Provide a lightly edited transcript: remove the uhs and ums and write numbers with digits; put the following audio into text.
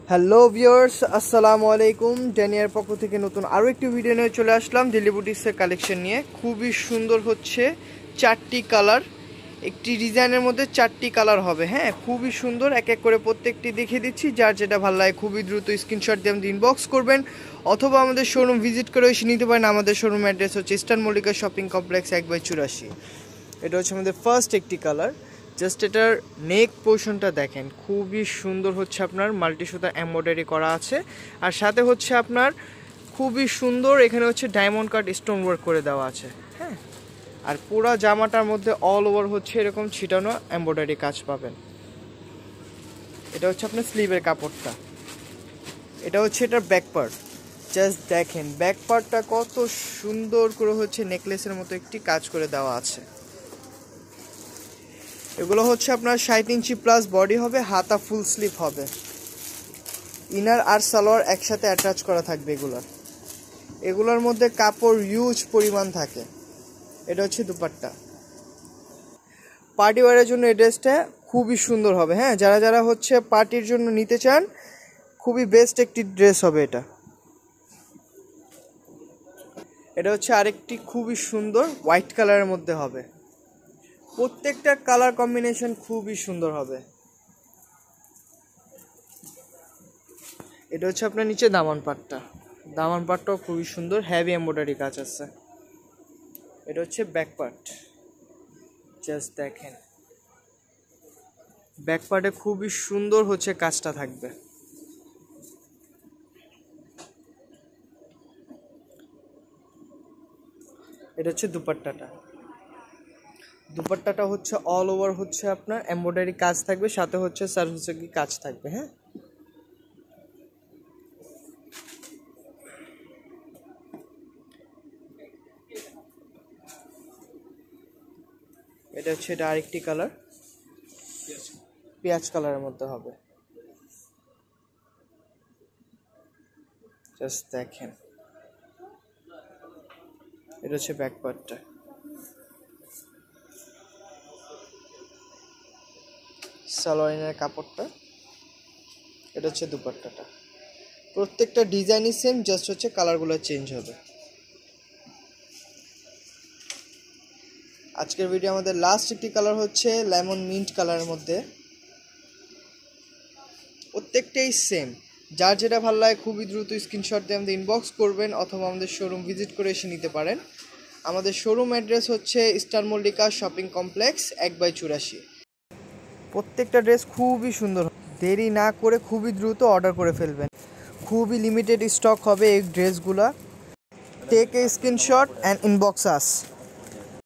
Hello viewers, আসসালামু আলাইকুম। ড্যানিয়ার পক্ষ থেকে নতুন আরও একটি ভিডিও নিয়ে চলে আসলাম ডেইলি বুটিক্সের কালেকশন নিয়ে। খুবই সুন্দর হচ্ছে, চারটি কালার, একটি ডিজাইনের মধ্যে চারটি কালার হবে। হ্যাঁ, খুবই সুন্দর। এক এক করে প্রত্যেকটি দেখিয়ে দিচ্ছি। যার যেটা ভালো লাগে খুবই দ্রুত স্ক্রিনশট দিয়ে আমাদের ইনবক্স করবেন, অথবা আমাদের শোরুম ভিজিট করে এসে নিতে পারেন। আমাদের শোরুম অ্যাড্রেস হচ্ছে ইস্টার্ন মল্লিকা শপিং কমপ্লেক্স 1/84। এটা হচ্ছে আমাদের ফার্স্ট একটি কালার। জাস্ট এটার নেক পোর্শনটা দেখেন, খুবই সুন্দর হচ্ছে, আপনার মাল্টি সুতা এমব্রয়ডারি করা আছে। আর সাথে হচ্ছে আপনার খুবই সুন্দর এখানে হচ্ছে ডায়মন্ড কাট স্টোন ওয়ার্ক করে দেওয়া আছে। হ্যাঁ, আর পুরো জামাটার মধ্যে অল ওভার হচ্ছে এরকম ছিটানো এমব্রয়ডারি কাজ পাবেন। এটা হচ্ছে আপনার স্লিভের কাপড়টা। এটা হচ্ছে এটার ব্যাক পার্ট। জাস্ট দেখেন ব্যাক পার্টটা কত সুন্দর করে হচ্ছে নেকলেসের মতো একটি কাজ করে দেওয়া আছে। এগুলো হচ্ছে আপনার 60 ইঞ্চি প্লাস বডি হবে, হাতা ফুল স্লিভ হবে, ইনার আর সালোয়ার একসাথে অ্যাটাচ করা থাকবে। এগুলোর মধ্যে কাপড় হিউজ পরিমাণ থাকে। এটা হচ্ছে দুপাট্টা। পার্টি ওয়ারের জন্য এই ড্রেসটা খুবই সুন্দর হবে। হ্যাঁ, যারা যারা হচ্ছে পার্টির জন্য নিতে চান, খুবই বেস্ট একটি ড্রেস হবে এটা। এটা হচ্ছে আরেকটি খুবই সুন্দর হোয়াইট কালারের মধ্যে হবে। প্রত্যেকটা কালার কম্বিনেশন খুবই সুন্দর হবে। এটা হচ্ছে আপনার নিচে দামান পাটটাও খুবই সুন্দর, হেভি এমব্রয়ডারি কাজ আছে। এটা হচ্ছে ব্যাক পার্ট। জাস্ট দেখেন ব্যাক পার্টে খুবই সুন্দর হচ্ছে কাজটা থাকবে। এটা হচ্ছে দুপাট্টাটা হচ্ছে অল ওভার হচ্ছে আপনার এমব্রয়ডারি কাজ থাকবে, সাথে হচ্ছে সার্ভিসি কাজ থাকবে। হ্যাঁ, এটা হচ্ছে এটা আরেকটি কালার, পেঁয়াজ কালারের মধ্যে হবে। জাস্ট দেখেন এটা হচ্ছে ব্যাক পার্টটা। সালোয়ারের কাপড়টা। এটা হচ্ছে দুপাট্টাটা। প্রত্যেকটা ডিজাইনই সেম, জাস্ট হচ্ছে কালারগুলো চেঞ্জ হবে। আজকের ভিডিও আমাদের লাস্ট একটি কালার হচ্ছে লেমন মিন্ট কালারের মধ্যে। প্রত্যেকটাই সেম। যার যেটা ভালো লাগে খুবই দ্রুত স্ক্রিনশট দিয়ে আমাদের ইনবক্স করবেন, অথবা আমাদের শোরুম ভিজিট করে এসে নিতে পারেন। আমাদের শোরুম অ্যাড্রেস হচ্ছে ইস্টার্ন মল্লিকা শপিং কমপ্লেক্স 1/84। প্রত্যেকটা ড্রেস খুবই সুন্দর। দেরি না করে খুবই দ্রুত অর্ডার করে ফেলবেন। খুবই লিমিটেড স্টক হবে এই ড্রেসগুলা। Take a screenshot and inbox us.